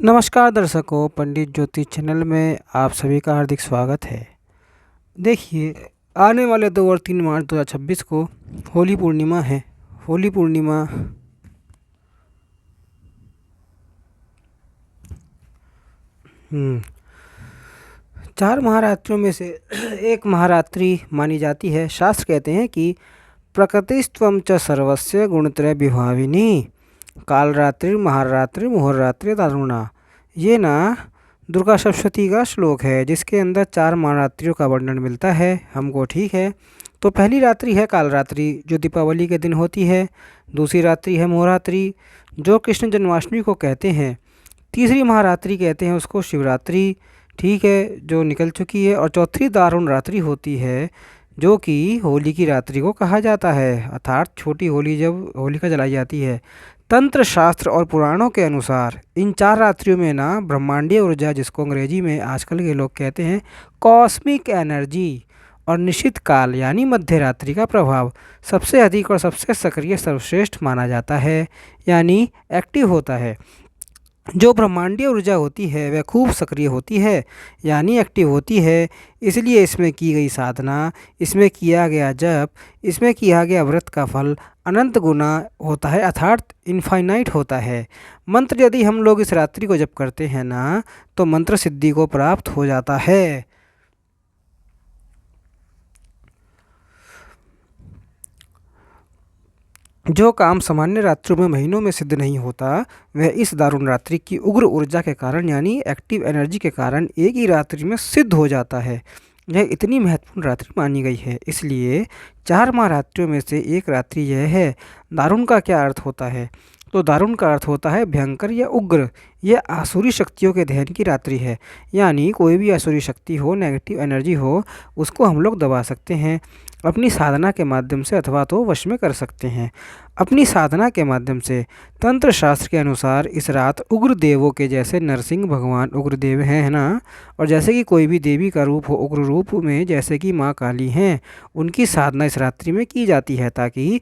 नमस्कार दर्शकों, पंडित ज्योतिष चैनल में आप सभी का हार्दिक स्वागत है। देखिए, आने वाले 2 और 3 मार्च 2026 को होली पूर्णिमा है। होली पूर्णिमा हम्म, 4 महारात्रियों में से एक महारात्रि मानी जाती है। शास्त्र कहते हैं कि प्रकृतिस्त्वं च सर्वस्य गुणत्रय विभाविनी कालरात्रि महारात्रि मुहर्रात्रि दारुणा। ये ना दुर्गा सप्तशती का श्लोक है, जिसके अंदर 4 महारात्रियों का वर्णन मिलता है हमको। ठीक है, तो पहली रात्रि है कालरात्रि, जो दीपावली के दिन होती है। दूसरी रात्रि है मोहरात्रि, जो कृष्ण जन्माष्टमी को कहते हैं। तीसरी महारात्रि कहते हैं उसको शिवरात्रि, ठीक है, जो निकल चुकी है। और चौथी दारुण रात्रि होती है, जो कि होली की रात्रि को कहा जाता है, अर्थात छोटी होली जब होलिका जलाई जाती है। तंत्र शास्त्र और पुराणों के अनुसार इन 4 रात्रियों में ना ब्रह्मांडीय ऊर्जा, जिसको अंग्रेजी में आजकल के लोग कहते हैं कॉस्मिक एनर्जी, और निश्चित काल यानी मध्य रात्रि का प्रभाव सबसे अधिक और सबसे सक्रिय सर्वश्रेष्ठ माना जाता है, यानी एक्टिव होता है। जो ब्रह्मांडीय ऊर्जा होती है वह खूब सक्रिय होती है, यानी एक्टिव होती है। इसलिए इसमें की गई साधना, इसमें किया गया जप, इसमें किया गया व्रत का फल अनंत गुना होता है, अर्थात इनफाइनाइट होता है। मंत्र यदि हम लोग इस रात्रि को जप करते हैं ना, तो मंत्र सिद्धि को प्राप्त हो जाता है। जो काम सामान्य रात्रियों में महीनों में सिद्ध नहीं होता, वह इस दारुण रात्रि की उग्र ऊर्जा के कारण यानी एक्टिव एनर्जी के कारण एक ही रात्रि में सिद्ध हो जाता है। यह इतनी महत्वपूर्ण रात्रि मानी गई है, इसलिए 4 महारात्रियों में से एक रात्रि यह है। दारुण का क्या अर्थ होता है? तो दारुण का अर्थ होता है भयंकर या उग्र। यह आसुरी शक्तियों के ध्यान की रात्रि है, यानी कोई भी आसुरी शक्ति हो, नेगेटिव एनर्जी हो, उसको हम लोग दबा सकते हैं अपनी साधना के माध्यम से, अथवा तो वश में कर सकते हैं अपनी साधना के माध्यम से। तंत्र शास्त्र के अनुसार इस रात उग्र देवों के, जैसे नरसिंह भगवान उग्र देव हैं, है ना, और जैसे कि कोई भी देवी का रूप हो उग्र रूप में, जैसे कि माँ काली हैं, उनकी साधना इस रात्रि में की जाती है, ताकि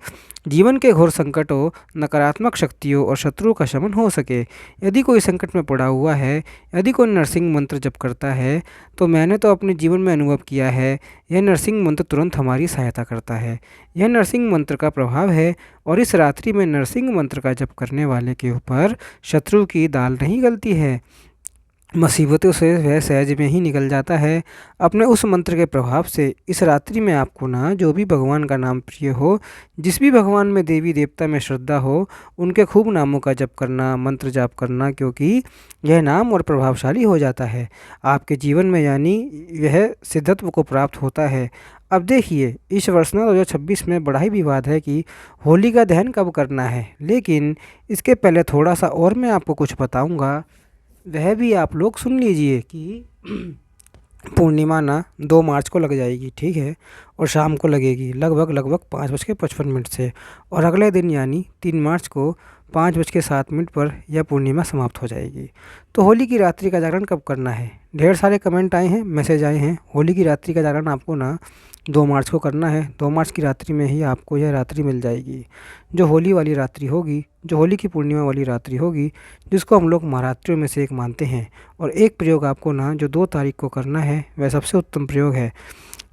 जीवन के घोर संकटों, नकारात्मक शक्तियों और शत्रुओं का शमन हो सके। यदि कोई संकट में पड़ा हुआ है, यदि कोई नरसिंह मंत्र जप करता है, तो मैंने तो अपने जीवन में अनुभव किया है, यह नरसिंह मंत्र तुरंत हमारी सहायता करता है। यह नरसिंह मंत्र का प्रभाव है, और इस रात्रि में नरसिंह मंत्र का जप करने वाले के ऊपर शत्रु की दाल नहीं गलती है, मुसीबतों से वह सहज में ही निकल जाता है। अपने उस मंत्र के प्रभाव से इस रात्रि में आपको ना जो भी भगवान का नाम प्रिय हो, जिस भी भगवान में, देवी देवता में श्रद्धा हो, उनके खूब नामों का जप करना, मंत्र जाप करना, क्योंकि यह नाम और प्रभावशाली हो जाता है आपके जीवन में, यानी यह सिद्धत्व को प्राप्त होता है। अब देखिए, इस वर्ष ना 2026 में बड़ा ही विवाद है कि होली का दहन कब करना है, लेकिन इसके पहले थोड़ा सा और मैं आपको कुछ बताऊंगा, वह भी आप लोग सुन लीजिए कि पूर्णिमा ना 2 मार्च को लग जाएगी, ठीक है, और शाम को लगेगी लगभग 5:55 से, और अगले दिन यानी 3 मार्च को 5:07 पर यह पूर्णिमा समाप्त हो जाएगी। तो होली की रात्रि का जागरण कब करना है? ढेर सारे कमेंट आए हैं, मैसेज आए हैं। होली की रात्रि का जागरण आपको ना 2 मार्च को करना है। 2 मार्च की रात्रि में ही आपको यह रात्रि मिल जाएगी, जो होली वाली रात्रि होगी, जो होली की पूर्णिमा वाली रात्रि होगी, जिसको हम लोग महारात्रियों में से एक मानते हैं। और एक प्रयोग आपको ना जो 2 तारीख को करना है, वह सबसे उत्तम प्रयोग है,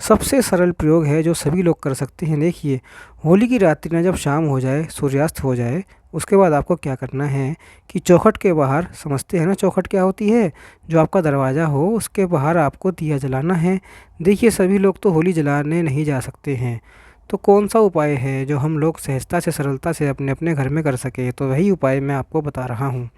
सबसे सरल प्रयोग है, जो सभी लोग कर सकते हैं। देखिए, होली की रात्रि ना जब शाम हो जाए, सूर्यास्त हो जाए, उसके बाद आपको क्या करना है कि चौखट के बाहर, समझते हैं ना चौखट क्या होती है, जो आपका दरवाज़ा हो उसके बाहर आपको दिया जलाना है। देखिए, सभी लोग तो होली जलाने नहीं जा सकते हैं, तो कौन सा उपाय है जो हम लोग सहजता से, सरलता से अपने अपने घर में कर सके, तो वही उपाय मैं आपको बता रहा हूँ।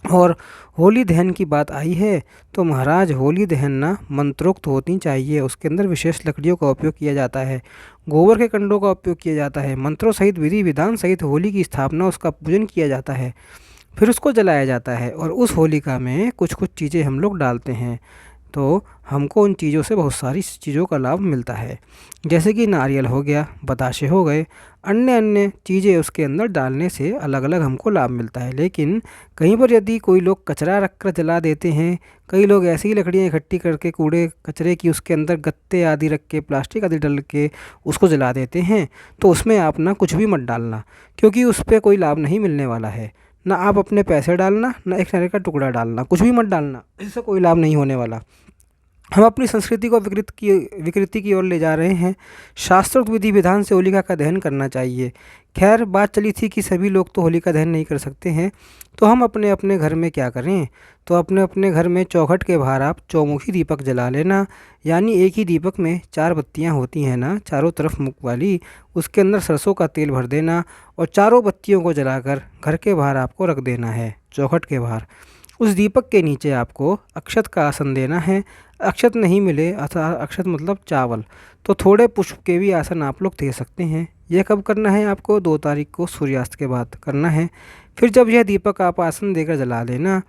और होली दहन की बात आई है, तो महाराज होली दहन ना मंत्रोक्त होनी चाहिए। उसके अंदर विशेष लकड़ियों का उपयोग किया जाता है, गोबर के कंडों का उपयोग किया जाता है, मंत्रों सहित, विधि विधान सहित होली की स्थापना, उसका पूजन किया जाता है, फिर उसको जलाया जाता है। और उस होलिका में कुछ कुछ चीज़ें हम लोग डालते हैं, तो हमको उन चीज़ों से बहुत सारी चीज़ों का लाभ मिलता है, जैसे कि नारियल हो गया, बताशे हो गए, अन्य अन्य चीज़ें उसके अंदर डालने से अलग अलग हमको लाभ मिलता है। लेकिन कहीं पर यदि कोई लोग कचरा रख कर जला देते हैं, कई लोग ऐसी ही लकड़ियाँ इकट्ठी करके कूड़े कचरे की, उसके अंदर गत्ते आदि रख के, प्लास्टिक आदि डल के उसको जला देते हैं, तो उसमें आप ना कुछ भी मत डालना, क्योंकि उस पर कोई लाभ नहीं मिलने वाला है, ना आप अपने पैसे डालना, ना एक नारियल का टुकड़ा डालना, कुछ भी मत डालना, इससे कोई लाभ नहीं होने वाला। हम अपनी संस्कृति को विकृति की ओर ले जा रहे हैं। शास्त्रोक्त विधि विधान से होलिका का दहन करना चाहिए। खैर, बात चली थी कि सभी लोग तो होलिका दहन नहीं कर सकते हैं, तो हम अपने अपने घर में क्या करें, तो अपने अपने घर में चौखट के बाहर आप चौमुखी दीपक जला लेना। यानी एक ही दीपक में 4 बत्तियां होती हैं ना, चारों तरफ मुख वाली, उसके अंदर सरसों का तेल भर देना और चारों बत्तियों को जलाकर घर के बाहर आपको रख देना है, चौखट के बाहर। उस दीपक के नीचे आपको अक्षत का आसन देना है। अक्षत नहीं मिले, अर्थात अक्षत मतलब चावल, तो थोड़े पुष्प के भी आसन आप लोग दे सकते हैं। यह कब करना है आपको? 2 तारीख को सूर्यास्त के बाद करना है। फिर जब यह दीपक आप आसन देकर जला लेना,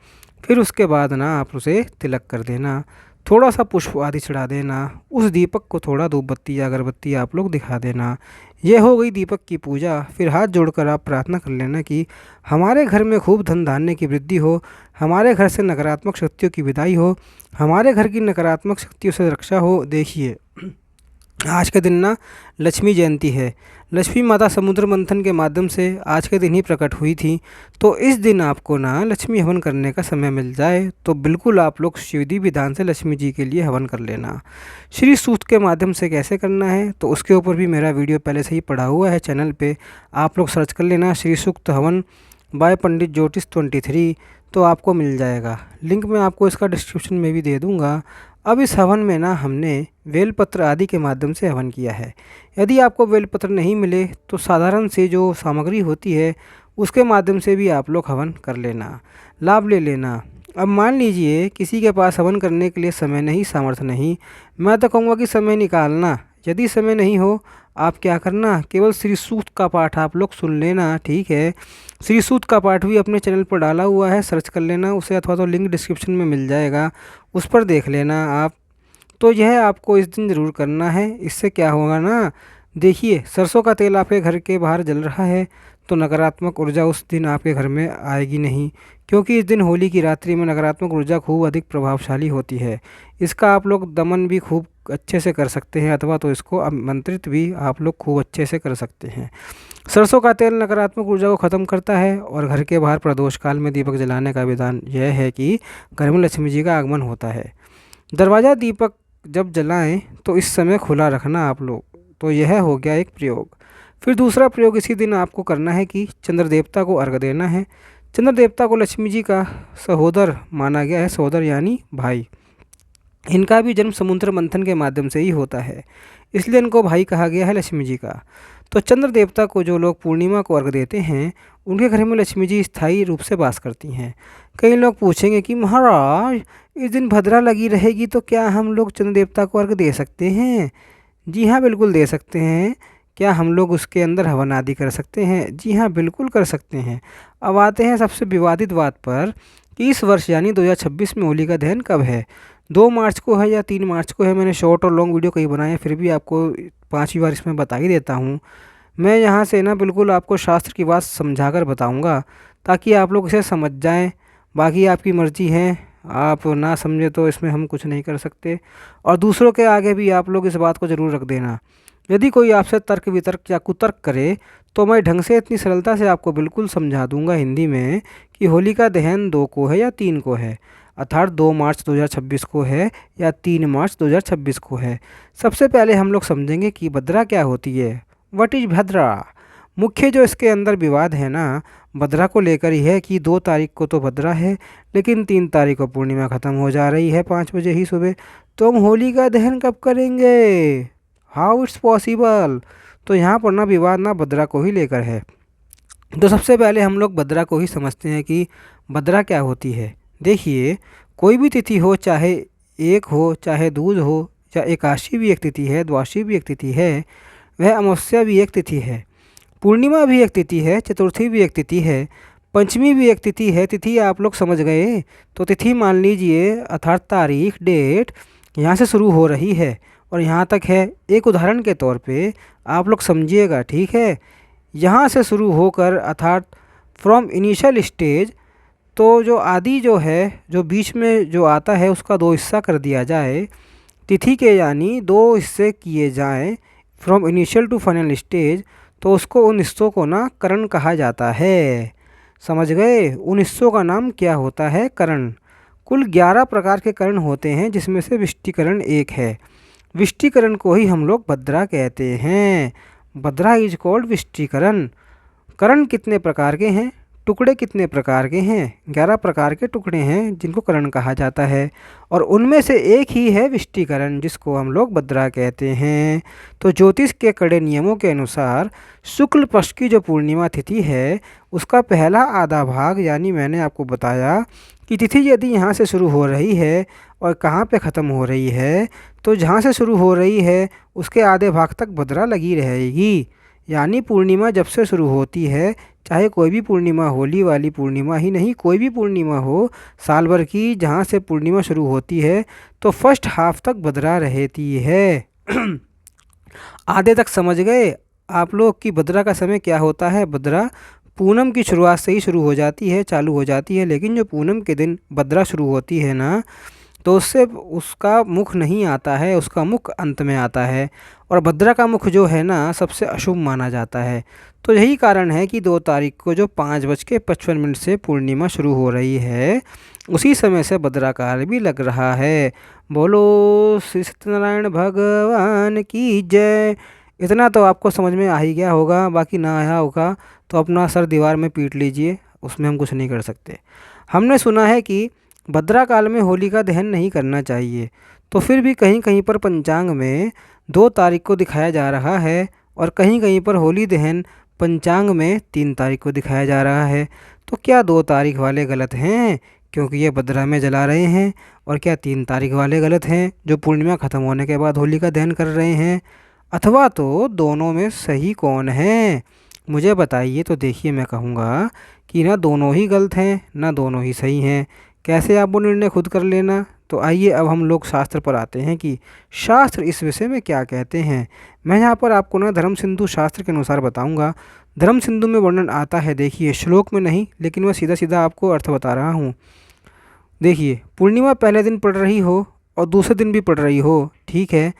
फिर उसके बाद ना आप उसे तिलक कर देना, थोड़ा सा पुष्प आदि चढ़ा देना, उस दीपक को थोड़ा धूप बत्ती या अगरबत्ती आप लोग दिखा देना। यह हो गई दीपक की पूजा। फिर हाथ जोड़कर आप प्रार्थना कर लेना कि हमारे घर में खूब धन धान्य की वृद्धि हो, हमारे घर से नकारात्मक शक्तियों की विदाई हो, हमारे घर की नकारात्मक शक्तियों से रक्षा हो। देखिए, आज के दिन ना लक्ष्मी जयंती है। लक्ष्मी माता समुद्र मंथन के माध्यम से आज के दिन ही प्रकट हुई थी, तो इस दिन आपको ना लक्ष्मी हवन करने का समय मिल जाए तो बिल्कुल आप लोग विधि विधान से लक्ष्मी जी के लिए हवन कर लेना। श्री सूक्त के माध्यम से कैसे करना है तो उसके ऊपर भी मेरा वीडियो पहले से ही पड़ा हुआ है चैनल पे, आप लोग सर्च कर लेना श्री सूक्त हवन बाय पंडित ज्योतिष 23, तो आपको मिल जाएगा। लिंक मैं आपको इसका डिस्क्रिप्शन में भी दे दूँगा। अब इस हवन में ना हमने बेलपत्र आदि के माध्यम से हवन किया है। यदि आपको बेलपत्र नहीं मिले तो साधारण से जो सामग्री होती है उसके माध्यम से भी आप लोग हवन कर लेना, लाभ ले लेना। अब मान लीजिए किसी के पास हवन करने के लिए समय नहीं, सामर्थ्य नहीं, मैं तो कहूँगा कि समय निकालना। यदि समय नहीं हो, आप क्या करना, केवल श्री सूक्त का पाठ आप लोग सुन लेना, ठीक है। श्री सूक्त का पाठ भी अपने चैनल पर डाला हुआ है, सर्च कर लेना उसे, अथवा तो लिंक डिस्क्रिप्शन में मिल जाएगा, उस पर देख लेना आप। तो यह आपको इस दिन ज़रूर करना है। इससे क्या होगा ना, देखिए सरसों का तेल आपके घर के बाहर जल रहा है तो नकारात्मक ऊर्जा उस दिन आपके घर में आएगी नहीं, क्योंकि इस दिन होली की रात्रि में नकारात्मक ऊर्जा खूब अधिक प्रभावशाली होती है। इसका आप लोग दमन भी खूब अच्छे से कर सकते हैं, अथवा तो इसको आमंत्रित भी आप लोग खूब अच्छे से कर सकते हैं। सरसों का तेल नकारात्मक ऊर्जा को ख़त्म करता है और घर के बाहर प्रदोष काल में दीपक जलाने का विधान यह है कि घर में लक्ष्मी जी का आगमन होता है। दरवाज़ा दीपक जब जलाएं तो इस समय खुला रखना आप लोग। तो यह हो गया एक प्रयोग। फिर दूसरा प्रयोग इसी दिन आपको करना है कि चंद्र देवता को अर्घ देना है। चंद्र देवता को लक्ष्मी जी का सहोदर माना गया है, सहोदर यानी भाई। इनका भी जन्म समुद्र मंथन के माध्यम से ही होता है, इसलिए इनको भाई कहा गया है लक्ष्मी जी का। तो चंद्र देवता को जो लोग पूर्णिमा को अर्घ देते हैं उनके घर में लक्ष्मी जी स्थायी रूप से वास करती हैं। कई लोग पूछेंगे कि महाराज इस दिन भद्रा लगी रहेगी तो क्या हम लोग चंद्र देवता को अर्घ दे सकते हैं? जी हाँ, बिल्कुल दे सकते हैं। क्या हम लोग उसके अंदर हवन आदि कर सकते हैं? जी हाँ, बिल्कुल कर सकते हैं। अब आते हैं सबसे विवादित बात पर कि इस वर्ष यानी 2026 में होली का दहन कब है, 2 मार्च को है या 3 मार्च को है। मैंने शॉर्ट और लॉन्ग वीडियो कई बनाए हैं, फिर भी आपको 5वीं बार इसमें बता ही देता हूँ। मैं यहाँ से ना बिल्कुल आपको शास्त्र की बात समझाकर बताऊँगा ताकि आप लोग इसे समझ जाएं। बाकी आपकी मर्ज़ी है, आप ना समझे तो इसमें हम कुछ नहीं कर सकते। और दूसरों के आगे भी आप लोग इस बात को ज़रूर रख देना। यदि कोई आपसे तर्क वितर्क या कुतर्क करे तो मैं ढंग से इतनी सरलता से आपको बिल्कुल समझा दूंगा हिंदी में कि होली का दहन 2 को है या 3 को है, अर्थात 2 मार्च 2026 को है या 3 मार्च 2026 को है। सबसे पहले हम लोग समझेंगे कि भद्रा क्या होती है, व्हाट इज भद्रा। मुख्य जो इसके अंदर विवाद है ना, भद्रा को लेकर ही है कि 2 तारीख को तो भद्रा है लेकिन 3 तारीख को पूर्णिमा ख़त्म हो जा रही है 5 बजे ही सुबह, तो हम होली का दहन कब करेंगे, हाउ इट्स पॉसिबल। तो यहाँ पर ना विवाद ना भद्रा को ही लेकर है। तो सबसे पहले हम लोग भद्रा को ही समझते हैं कि भद्रा क्या होती है। देखिए, कोई भी तिथि हो, चाहे एक हो चाहे दूज हो, या एकादशी भी एक तिथि है, द्वादशी भी एक तिथि है, वह अमावस्या भी एक तिथि है, पूर्णिमा भी एक तिथि है, चतुर्थी भी एक तिथि है, पंचमी भी एक तिथि है। तिथि आप लोग समझ गए, तो तिथि मान लीजिए अर्थात तारीख डेट यहाँ से शुरू हो रही है और यहाँ तक है। एक उदाहरण के तौर पे आप लोग समझिएगा, ठीक है। यहाँ से शुरू होकर अर्थात फ्रॉम इनिशियल स्टेज, तो जो आदि जो है, जो बीच में जो आता है उसका 2 हिस्सा कर दिया जाए तिथि के, यानी 2 हिस्से किए जाएं from initial to final stage, तो उसको उन हिस्सों को ना करण कहा जाता है। समझ गए? उन हिस्सों का नाम क्या होता है? कर्ण। कुल 11 प्रकार के कर्ण होते हैं, जिसमें से विष्टिकरण एक है। विष्टिकरण को ही हम लोग बद्रा कहते हैं। बद्रा इज कॉल्ड विष्टिकरण। कर्ण कितने प्रकार के हैं? टुकड़े कितने प्रकार के हैं? 11 प्रकार के टुकड़े हैं जिनको कर्ण कहा जाता है, और उनमें से एक ही है विष्टिकरण, जिसको हम लोग बद्रा कहते हैं। तो ज्योतिष के कड़े नियमों के अनुसार शुक्ल पक्ष की जो पूर्णिमा तिथि है, उसका पहला आधा भाग, यानी मैंने आपको बताया कि तिथि यदि यहाँ से शुरू हो रही है और कहाँ पे ख़त्म हो रही है, तो जहाँ से शुरू हो रही है उसके आधे भाग तक बद्रा लगी रहेगी। यानी पूर्णिमा जब से शुरू होती है, चाहे कोई भी पूर्णिमा, होली वाली पूर्णिमा ही नहीं, कोई भी पूर्णिमा हो साल भर की, जहाँ से पूर्णिमा शुरू होती है तो फर्स्ट हाफ तक बद्रा रहती है। आधे तक समझ गए आप लोग कि बद्रा का समय क्या होता है? बद्रा पूनम की शुरुआत से ही शुरू हो जाती है, चालू हो जाती है, लेकिन जो पूनम के दिन बद्रा शुरू होती है ना, तो उससे उसका मुख नहीं आता है, उसका मुख अंत में आता है, और भद्रा का मुख जो है ना सबसे अशुभ माना जाता है। तो यही कारण है कि 2 तारीख को जो 5:55 से पूर्णिमा शुरू हो रही है, उसी समय से भद्रा काल भी लग रहा है। बोलो श्री सत्यनारायण भगवान की जय। इतना तो आपको समझ में आ ही गया होगा, बाकी ना आया होगा तो अपना सर दीवार में पीट लीजिए, उसमें हम कुछ नहीं कर सकते। हमने सुना है कि भद्रा काल में होली का दहन नहीं करना चाहिए, तो फिर भी कहीं कहीं पर पंचांग में 2 तारीख को दिखाया जा रहा है, और कहीं कहीं पर होली दहन पंचांग में 3 तारीख को दिखाया जा रहा है। तो क्या 2 तारीख वाले गलत हैं क्योंकि ये भद्रा में जला रहे हैं, और क्या 3 तारीख वाले गलत हैं जो पूर्णिमा ख़त्म होने के बाद होली का दहन कर रहे हैं? अथवा तो दोनों में सही कौन है? मुझे बताइए। तो देखिए, मैं कहूँगा कि ना दोनों ही गलत हैं ना दोनों ही सही हैं। कैसे आप वो निर्णय खुद कर लेना। तो आइए अब हम लोग शास्त्र पर आते हैं कि शास्त्र इस विषय में क्या कहते हैं। मैं यहाँ पर आपको ना धर्म सिंधु शास्त्र के अनुसार बताऊँगा। धर्म सिंधु में वर्णन आता है, देखिए, श्लोक में नहीं, लेकिन मैं सीधा सीधा आपको अर्थ बता रहा हूँ। देखिए, पूर्णिमा पहले दिन पड़ रही हो और दूसरे दिन भी पड़ रही हो, ठीक है,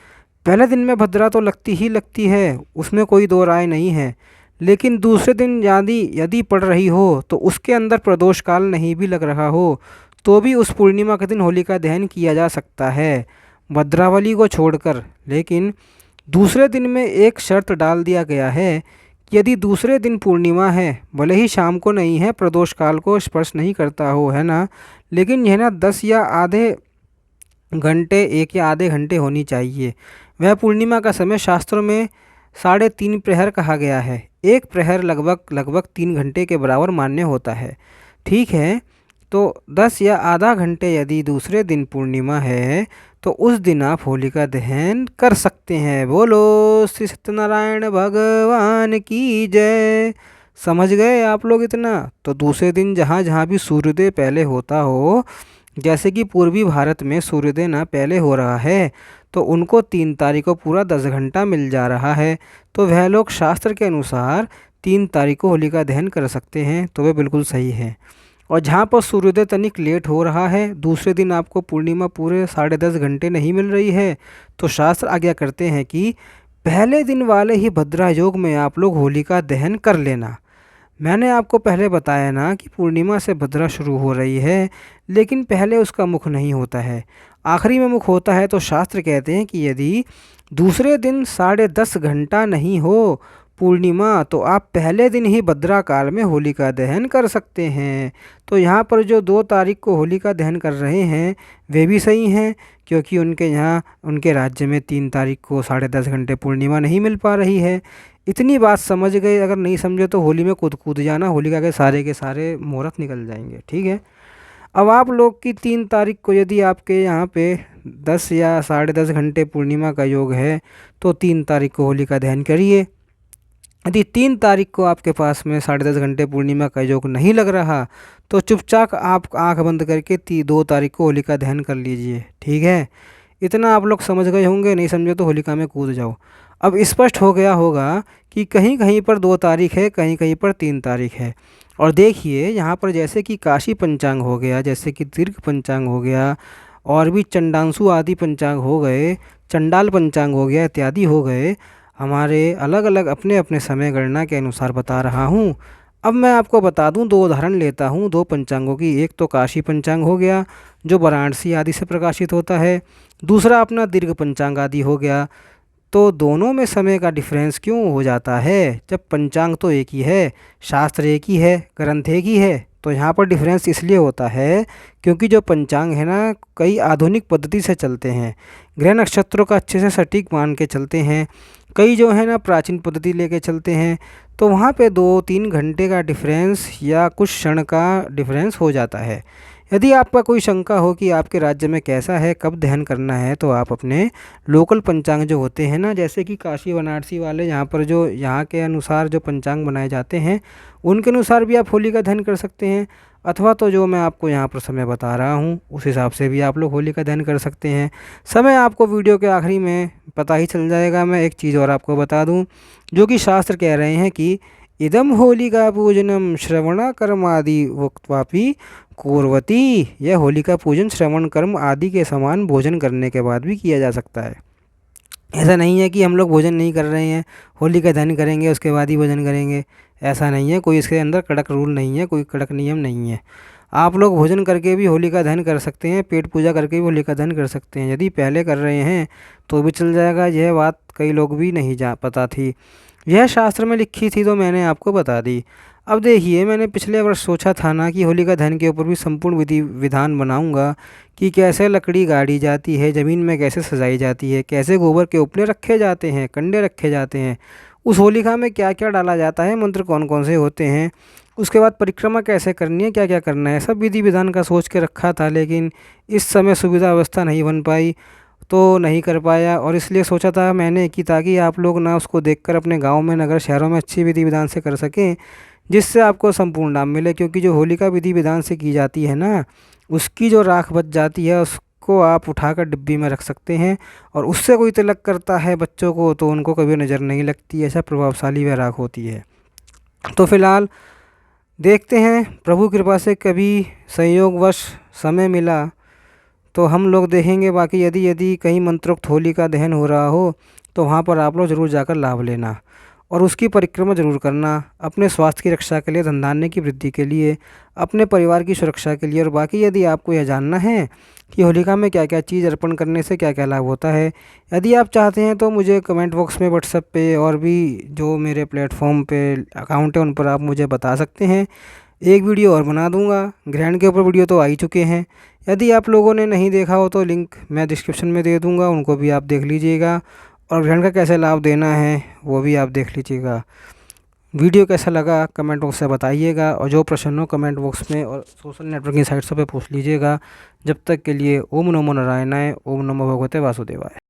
पहले दिन में भद्रा तो लगती ही लगती है, उसमें कोई दो राय नहीं है। लेकिन दूसरे दिन यदि यदि पड़ रही हो तो उसके अंदर प्रदोष काल नहीं भी लग रहा हो, तो भी उस पूर्णिमा के दिन होली का दहन किया जा सकता है, भद्रावली को छोड़कर। लेकिन दूसरे दिन में एक शर्त डाल दिया गया है कि यदि दूसरे दिन पूर्णिमा है, भले ही शाम को नहीं है, प्रदोष काल को स्पर्श नहीं करता हो, है ना, लेकिन यह ना 10 या आधे घंटे, 1 या आधे घंटे होनी चाहिए। वह पूर्णिमा का समय शास्त्रों में 3.5 प्रहर कहा गया है। एक प्रहर लगभग 3 घंटे के बराबर मान्य होता है, ठीक है। तो 10 या आधा घंटे यदि दूसरे दिन पूर्णिमा है तो उस दिन आप होली का दहन कर सकते हैं। बोलो श्री सत्यनारायण भगवान की जय। समझ गए आप लोग इतना? तो दूसरे दिन जहाँ जहाँ भी सूर्योदय पहले होता हो, जैसे कि पूर्वी भारत में सूर्योदय ना पहले हो रहा है, तो उनको 3 तारीख को पूरा 10 घंटा मिल जा रहा है, तो वह लोग शास्त्र के अनुसार 3 तारीख को होली का दहन कर सकते हैं, तो वे बिल्कुल सही है। और जहाँ पर सूर्योदय तनिक लेट हो रहा है, दूसरे दिन आपको पूर्णिमा पूरे 10.5 घंटे नहीं मिल रही है, तो शास्त्र आज्ञा करते हैं कि पहले दिन वाले ही भद्रा योग में आप लोग होली का दहन कर लेना। मैंने आपको पहले बताया ना कि पूर्णिमा से भद्रा शुरू हो रही है, लेकिन पहले उसका मुख नहीं होता है, आखिरी में मुख होता है। तो शास्त्र कहते हैं कि यदि दूसरे दिन 10.5 घंटा नहीं हो पूर्णिमा, तो आप पहले दिन ही भद्रा काल में होली का दहन कर सकते हैं। तो यहाँ पर जो 2 तारीख को होली का दहन कर रहे हैं वे भी सही हैं, क्योंकि उनके यहाँ, उनके राज्य में 3 तारीख को 10.5 घंटे पूर्णिमा नहीं मिल पा रही है। इतनी बात समझ गए? अगर नहीं समझे तो होली में कूद जाना, होलिका के सारे मुहूर्त निकल जाएंगे, ठीक है। अब आप लोग की 3 तारीख को यदि आपके यहाँ पे 10 या 10.5 घंटे पूर्णिमा का योग है, तो 3 तारीख को होली का दहन करिए। यदि 3 तारीख को आपके पास में 10.5 घंटे पूर्णिमा का योग नहीं लग रहा, तो चुपचाप आप आंख बंद करके 2 तारीख को होली का दहन कर लीजिए, ठीक है। इतना आप लोग समझ गए होंगे, नहीं समझे तो होलिका में कूद जाओ। अब स्पष्ट हो गया होगा कि कहीं कहीं पर 2 तारीख है, कहीं कहीं पर 3 तारीख है। और देखिए यहाँ पर जैसे कि काशी पंचांग हो गया, जैसे कि दीर्घ पंचांग हो गया, और भी चंडांशु आदि पंचांग हो गए, चंडाल पंचांग हो गया, इत्यादि हो गए, हमारे अलग अलग अपने अपने समय गणना के अनुसार बता रहा हूँ। अब मैं आपको बता दूं, दो उदाहरण लेता हूं दो पंचांगों की। एक तो काशी पंचांग हो गया जो वाराणसी आदि से प्रकाशित होता है, दूसरा अपना दीर्घ पंचांग आदि हो गया। तो दोनों में समय का डिफरेंस क्यों हो जाता है? जब पंचांग तो एक ही है, शास्त्र एक ही है, ग्रंथ एक ही है। तो यहाँ पर डिफरेंस इसलिए होता है क्योंकि जो पंचांग है ना, कई आधुनिक पद्धति से चलते हैं, ग्रह नक्षत्रों का अच्छे से सटीक मान के चलते हैं। कई जो है ना प्राचीन पद्धति लेके चलते हैं। तो वहाँ पे 2-3 घंटे का डिफरेंस या कुछ क्षण का डिफरेंस हो जाता है। यदि आपका कोई शंका हो कि आपके राज्य में कैसा है, कब दहन करना है, तो आप अपने लोकल पंचांग जो होते हैं ना, जैसे कि काशी वाराणसी वाले, यहाँ पर जो यहाँ के अनुसार जो पंचांग बनाए जाते हैं, उनके अनुसार भी आप होली का दहन कर सकते हैं। अथवा तो जो मैं आपको यहाँ पर समय बता रहा हूँ उस हिसाब से भी आप लोग होली का दहन कर सकते हैं। समय आपको वीडियो के आखिरी में पता ही चल जाएगा। मैं एक चीज़ और आपको बता दूँ, जो कि शास्त्र कह रहे हैं कि इदम होलिका पूजनम श्रवणा कर्म आदि वक्त्वापि कुर्वती। यह होली का पूजन श्रवण कर्म आदि के समान भोजन करने के बाद भी किया जा सकता है। ऐसा नहीं है कि हम लोग भोजन नहीं कर रहे हैं, होली का दहन करेंगे उसके बाद ही भोजन करेंगे, ऐसा नहीं है। कोई इसके अंदर कड़क रूल नहीं है, कोई कड़क नियम नहीं है। आप लोग भोजन करके भी होली का दहन कर सकते हैं, पेट पूजा करके भी होली का दहन कर सकते हैं। यदि पहले कर रहे हैं तो भी चल जाएगा। यह बात कई लोग भी नहीं जा पता थी, यह शास्त्र में लिखी थी तो मैंने आपको बता दी। अब देखिए, मैंने पिछले वर्ष सोचा था ना कि होलिका दहन के ऊपर भी संपूर्ण विधि विधान बनाऊंगा कि कैसे लकड़ी गाड़ी जाती है, ज़मीन में कैसे सजाई जाती है, कैसे गोबर के उपले रखे जाते हैं, कंडे रखे जाते हैं, उस होलिका में क्या क्या डाला जाता है, मंत्र कौन कौन से होते हैं, उसके बाद परिक्रमा कैसे करनी है, क्या क्या करना है, सब विधि विधान का सोच के रखा था। लेकिन इस समय सुविधा व्यवस्था नहीं बन पाई तो नहीं कर पाया। और इसलिए सोचा था मैंने कि ताकि आप लोग ना उसको देखकर अपने गांव में, नगर, शहरों में अच्छी विधि विधान से कर सकें, जिससे आपको संपूर्ण लाभ मिले। क्योंकि जो होलिका विधि विधान से की जाती है ना, उसकी जो राख बच जाती है उसको आप उठाकर डिब्बी में रख सकते हैं, और उससे कोई तिलक करता है बच्चों को तो उनको कभी नज़र नहीं लगती। ऐसा प्रभावशाली वह राख होती है। तो फिलहाल देखते हैं, प्रभु कृपा से कभी संयोगवश समय मिला तो हम लोग देखेंगे। बाकी यदि यदि कहीं मंत्रोक्त होली का दहन हो रहा हो तो वहाँ पर आप लोग ज़रूर जाकर लाभ लेना और उसकी परिक्रमा ज़रूर करना, अपने स्वास्थ्य की रक्षा के लिए, धन धान्य की वृद्धि के लिए, अपने परिवार की सुरक्षा के लिए। और बाकी यदि आपको यह जानना है कि होलिका में क्या क्या चीज़ अर्पण करने से क्या क्या लाभ होता है, यदि आप चाहते हैं तो मुझे कमेंट बॉक्स में, व्हाट्सएप पे और भी जो मेरे प्लेटफॉर्म पे अकाउंट है उन पर आप मुझे बता सकते हैं। एक वीडियो और बना दूंगा। ग्रहण के ऊपर वीडियो तो आ ही चुके हैं, यदि आप लोगों ने नहीं देखा हो तो लिंक मैं डिस्क्रिप्शन में दे दूंगा, उनको भी आप देख लीजिएगा। और ग्रहण का कैसे लाभ देना है वो भी आप देख लीजिएगा। वीडियो कैसा लगा कमेंट बॉक्स से बताइएगा, और जो प्रश्न हो कमेंट बॉक्स में और सोशल नेटवर्किंग साइट्स पे पूछ लीजिएगा। जब तक के लिए ओम नमो नारायणाय, ओम नमो भगवते वासुदेवाय।